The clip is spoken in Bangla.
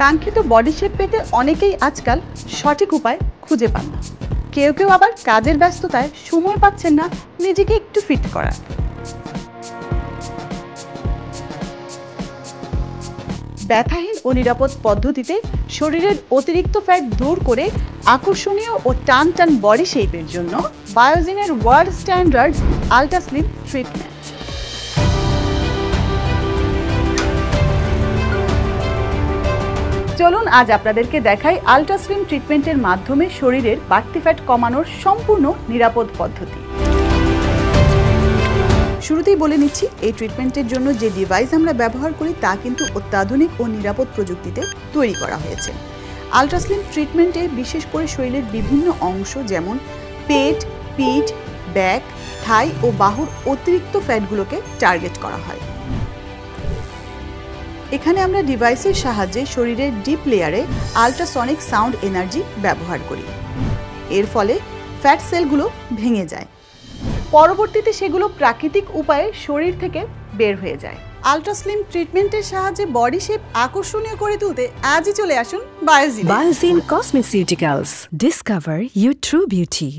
কাঙ্ক্ষিত বডি শেপ পেতে অনেকেই আজকাল সঠিক উপায় খুঁজে পান না। কেউ কেউ আবার কাজের ব্যস্ততায় সময় পাচ্ছেন না নিজেকে একটু ফিট করার। ব্যথাহীন ও নিরাপদ পদ্ধতিতে শরীরের অতিরিক্ত ফ্যাট দূর করে আকর্ষণীয় ও টান টান বডি শেপের জন্য বায়োজিনের world standard ultra slim treatment. চলুন আজ আপনাদেরকে দেখাই আল্ট্রা স্লিম ট্রিটমেন্টের মাধ্যমে শরীরের বাড়তি ফ্যাট কমানোর সম্পূর্ণ নিরাপদ পদ্ধতি। শুরুতেই বলে নিচ্ছি, এই ট্রিটমেন্টের জন্য যে ডিভাইস আমরা ব্যবহার করি তা কিন্তু অত্যাধুনিক ও নিরাপদ প্রযুক্তিতে তৈরি করা হয়েছে। আল্ট্রা স্লিম ট্রিটমেন্টে বিশেষ করে শরীরের বিভিন্ন অংশ যেমন পেট, পিঠ, ব্যাক, থাই ও বাহুর অতিরিক্ত ফ্যাটগুলোকে টার্গেট করা হয়। এখানে আমরা ডিভাইসের সাহায্যে শরীরের ডিপ লেয়ারে আল্ট্রাসনিক সাউন্ড এনার্জি ব্যবহার করি। এর ফলে ফ্যাট সেলগুলো ভেঙে যায়, পরবর্তীতে সেগুলো প্রাকৃতিক উপায়ে শরীর থেকে বের হয়ে যায়। আল্ট্রা স্লিম ট্রিটমেন্টের সাহায্যে বডি শেপ আকর্ষণীয় করে তুলতে আজই চলে আসুন Biogen. Biozine Cosmeceuticals. Discover your true beauty.